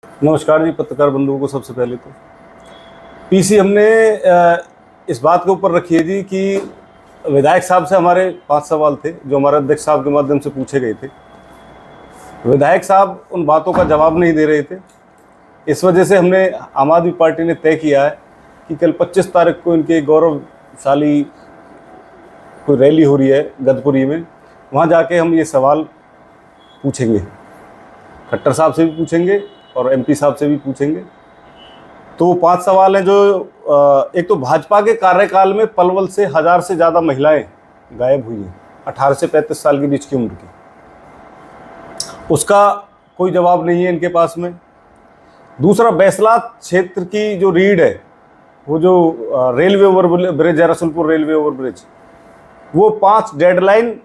नमस्कार जी, पत्रकार बंधुओं को सबसे पहले तो पीसी हमने इस बात के ऊपर रखी है जी कि विधायक साहब से हमारे 5 सवाल थे जो हमारे अध्यक्ष साहब के माध्यम से पूछे गए थे। विधायक साहब उन बातों का जवाब नहीं दे रहे थे। इस वजह से हमने आम आदमी पार्टी ने तय किया है कि कल 25 तारीख को इनके गौरवशाली कोई रैली हो रही है गदपुरी में, वहाँ जाके हम ये सवाल पूछेंगे। खट्टर साहब से भी पूछेंगे और एमपी साहब से भी पूछेंगे। तो 5 सवाल हैं जो एक तो भाजपा के कार्यकाल में पलवल से 1000 से ज़्यादा महिलाएं गायब हुई हैं 18 से 35 साल के बीच की उम्र की, उसका कोई जवाब नहीं है इनके पास में। दूसरा, बैसलात क्षेत्र की जो रीढ़ है, वो जो रेलवे ओवर ब्रिज है, रसुलपुर रेलवे ओवर ब्रिज, वो 5 डेडलाइन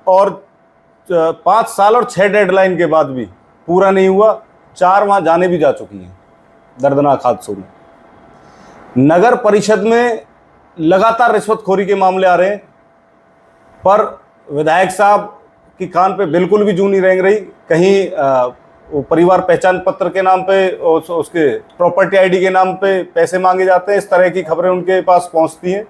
और 5 साल और 6 डेडलाइन के बाद भी पूरा नहीं हुआ। 4 वहाँ जाने भी जा चुकी हैं दर्दनाक हादसों में। नगर परिषद में लगातार रिश्वतखोरी के मामले आ रहे हैं, पर विधायक साहब की कान पे बिल्कुल भी जू नहीं रेंग रही। कहीं वो परिवार पहचान पत्र के नाम पे, उसके प्रॉपर्टी आईडी के नाम पे पैसे मांगे जाते हैं, इस तरह की खबरें उनके पास पहुंचती हैं,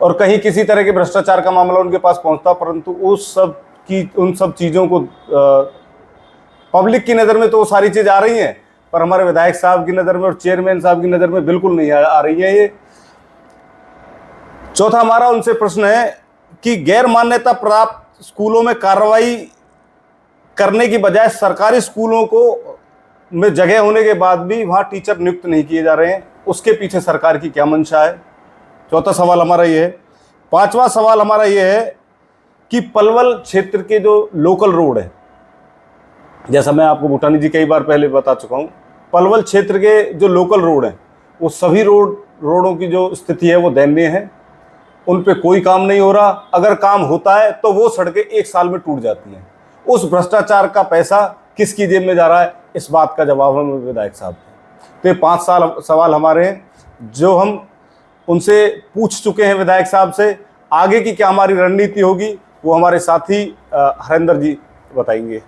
और कहीं किसी तरह के भ्रष्टाचार का मामला उनके पास पहुंचता, परंतु उन सब चीज़ों को पब्लिक की नज़र में तो वो सारी चीज़ आ रही हैं, पर हमारे विधायक साहब की नज़र में और चेयरमैन साहब की नज़र में बिल्कुल नहीं आ रही है ये। चौथा हमारा उनसे प्रश्न है कि गैर मान्यता प्राप्त स्कूलों में कार्रवाई करने की बजाय सरकारी स्कूलों को में जगह होने के बाद भी वहाँ टीचर नियुक्त नहीं किए जा रहे हैं, उसके पीछे सरकार की क्या मंशा है। चौथा सवाल हमारा ये है। 5वां सवाल हमारा ये है कि पलवल क्षेत्र के जो लोकल रोड है, जैसा मैं आपको भूटानी जी कई बार पहले बता चुका हूँ, पलवल क्षेत्र के जो लोकल रोड हैं, वो सभी रोडों की जो स्थिति है वो दयनीय है। उन पे कोई काम नहीं हो रहा, अगर काम होता है तो वो सड़कें 1 साल में टूट जाती हैं। उस भ्रष्टाचार का पैसा किसकी जेब में जा रहा है, इस बात का जवाब हमें विधायक साहब दें। तो ये 5 सवाल हमारे हैं जो हम उनसे पूछ चुके हैं विधायक साहब से। आगे की क्या हमारी रणनीति होगी वो हमारे साथी हरेंद्र जी बताएंगे।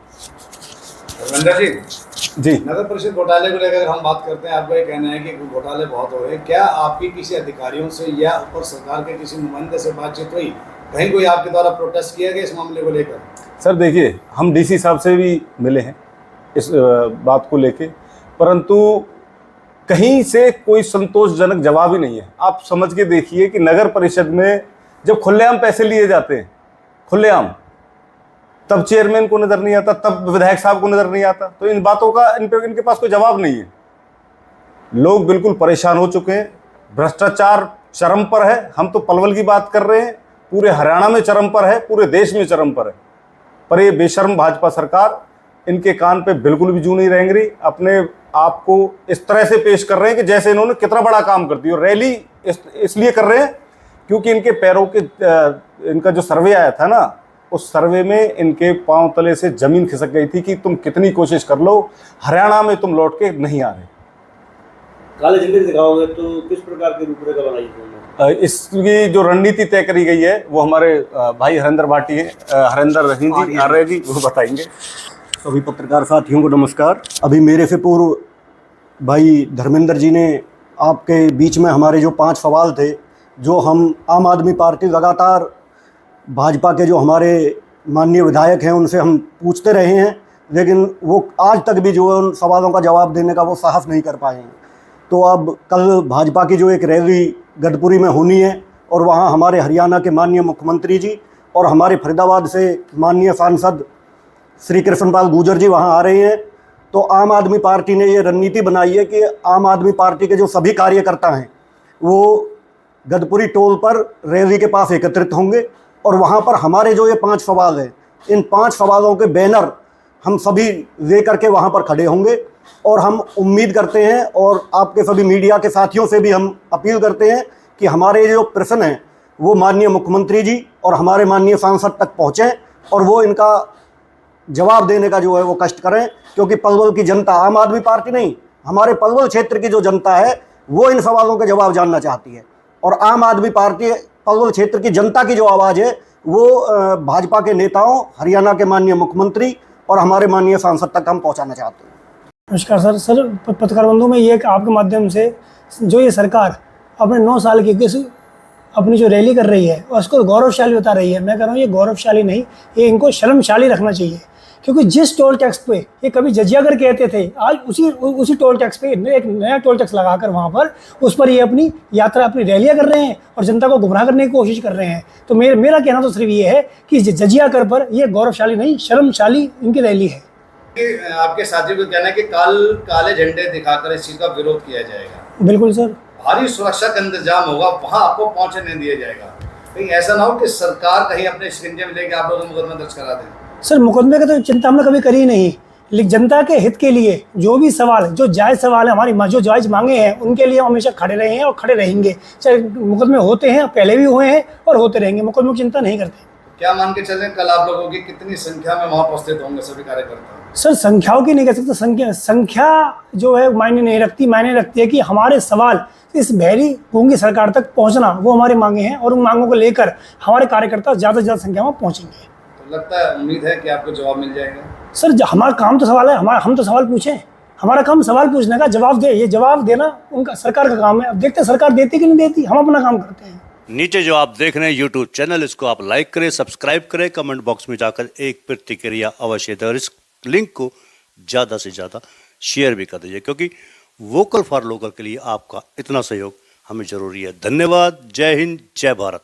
धर्मेंद्र जी, नगर परिषद घोटाले को लेकर हम बात करते हैं, आपका ये कहना है कि घोटाले बहुत हो रहे हैं। क्या आपकी किसी अधिकारियों से या ऊपर सरकार के किसी नुमाइंदे से बातचीत हुई, कहीं कोई आपके द्वारा प्रोटेस्ट किया गया इस मामले को लेकर? सर देखिए, हम डीसी साहब से भी मिले हैं इस बात को लेके, परंतु कहीं से कोई संतोषजनक जवाब ही नहीं है। आप समझ के देखिए कि नगर परिषद में जब खुलेआम पैसे लिए जाते हैं, खुलेआम, तब चेयरमैन को नजर नहीं आता, तब विधायक साहब को नजर नहीं आता। तो इन बातों का इनके पास कोई जवाब नहीं है। लोग बिल्कुल परेशान हो चुके हैं, भ्रष्टाचार चरम पर है। हम तो पलवल की बात कर रहे हैं, पूरे हरियाणा में चरम पर है, पूरे देश में चरम पर है, पर ये बेशर्म भाजपा सरकार इनके कान पे बिल्कुल भी जू नहीं रेंग रही। अपने आप को इस तरह से पेश कर रहे हैं कि जैसे इन्होंने कितना बड़ा काम कर दिया। रैली इसलिए कर रहे हैं क्योंकि इनके पैरों के इनका जो सर्वे आया था ना, उस सर्वे में इनके पांव तले से जमीन खिसक गई थी कि तुम कितनी कोशिश कर लो, हरियाणा में तुम लौट के नहीं आ रहे। काले झंडे दिखाओगे तो किस प्रकार की रूपरेखा बनाई? इसकी जो रणनीति तय करी गई है वो हमारे भाई हरेंद्र भाटी हैं, हरेंद्र रहीम जी आर्य जी, वो बताएंगे। सभी पत्रकार साथियों को नमस्कार। अभी मेरे से पूर्व भाई धर्मेंद्र जी ने आपके बीच में हमारे जो 5 सवाल थे, जो हम आम आदमी पार्टी लगातार भाजपा के जो हमारे माननीय विधायक हैं उनसे हम पूछते रहे हैं, लेकिन वो आज तक भी जो है उन सवालों का जवाब देने का वो साहस नहीं कर पाए हैं। तो अब कल भाजपा की जो एक रैली गदपुरी में होनी है, और वहाँ हमारे हरियाणा के माननीय मुख्यमंत्री जी और हमारे फरीदाबाद से माननीय सांसद श्री कृष्णपाल गुर्जर जी वहाँ आ रहे हैं। तो आम आदमी पार्टी ने ये रणनीति बनाई है कि आम आदमी पार्टी के जो सभी कार्यकर्ता हैं वो गदपुरी टोल पर रैली के पास एकत्रित होंगे, और वहाँ पर हमारे जो ये 5 सवाल हैं, इन 5 सवालों के बैनर हम सभी ले करके वहाँ पर खड़े होंगे। और हम उम्मीद करते हैं, और आपके सभी मीडिया के साथियों से भी हम अपील करते हैं कि हमारे जो प्रश्न हैं वो माननीय मुख्यमंत्री जी और हमारे माननीय सांसद तक पहुँचें, और वो इनका जवाब देने का जो है वो कष्ट करें। क्योंकि पलवल की जनता, आम आदमी पार्टी नहीं, हमारे पलवल क्षेत्र की जो जनता है वो इन सवालों के जवाब जानना चाहती है। और आम आदमी पार्टी पलवल क्षेत्र की जनता की जो आवाज़ है वो भाजपा के नेताओं, हरियाणा के माननीय मुख्यमंत्री और हमारे माननीय सांसद तक हम पहुंचाना चाहते हैं। नमस्कार सर। पत्रकार बंधु में ये आपके माध्यम से जो ये सरकार अपने 9 साल की अपनी जो रैली कर रही है और उसको गौरवशाली बता रही है, मैं कह रहा हूँ ये गौरवशाली नहीं, ये इनको शर्मशाली रखना चाहिए। क्योंकि जिस टोल टैक्स पे ये कभी जजियागर कहते थे, आज उसी टोल टैक्स पे एक नया टोल टैक्स लगाकर वहाँ पर उस पर ये अपनी यात्रा, अपनी रैलियाँ कर रहे हैं और जनता को गुमराह करने की कोशिश कर रहे हैं। तो मेरा कहना तो सिर्फ ये है कि जजियागर पर ये गौरवशाली नहीं, शर्मशाली इनकी रैली है। आपके साथियों का कहना है कि काले झंडे दिखाकर इस चीज का विरोध किया जाएगा। बिल्कुल सर, भारी सुरक्षा का इंतजाम होगा, वहां आपको पहुंचने नहीं दिया जाएगा। कहीं ऐसा ना हो कि सरकार कहीं अपने शिकंजे में लेके आप लोगों को मुकदमा दर्ज करा दें। सर मुकदमे की तो चिंता हमने कभी करी नहीं, लेकिन जनता के हित के लिए जो भी सवाल, जो जायज़ सवाल है, हमारी जो जायज़ मांगे हैं, उनके लिए हम हमेशा खड़े रहे हैं और खड़े रहेंगे। चाहे मुकदमे होते हैं, पहले भी हुए हैं और होते रहेंगे, मुकदमे की चिंता नहीं करते। क्या मान के चलें कल आप लोगों की कितनी संख्या में वहां उपस्थित होंगे सभी कार्यकर्ता? सर संख्याओं की नहीं कह सकते, संख्या जो है मायने नहीं रखती, मायने रखती है कि हमारे सवाल इस बहरी गूंगी सरकार तक पहुंचना, वो हमारी मांगे हैं और उन मांगों को लेकर हमारे कार्यकर्ता ज़्यादा से ज़्यादा संख्या में पहुंचेंगे। तो लगता है, उम्मीद है कि आपको जवाब मिल जाएगा। सर हमारा काम तो सवाल है, हम तो सवाल पूछें, हमारा काम सवाल पूछने का, जवाब दे, ये जवाब देना उनका सरकार का काम है। अब देखते हैं सरकार देती कि नहीं देती, हम अपना काम करते हैं। नीचे जो आप देख रहे हैं यूट्यूब चैनल, इसको आप लाइक करें, सब्सक्राइब करें, कमेंट बॉक्स में जाकर एक प्रतिक्रिया अवश्य दें और इस लिंक को ज़्यादा से ज़्यादा शेयर भी कर दीजिए, क्योंकि वोकल फॉर लोकल के लिए आपका इतना सहयोग हमें ज़रूरी है। धन्यवाद। जय हिंद, जय भारत।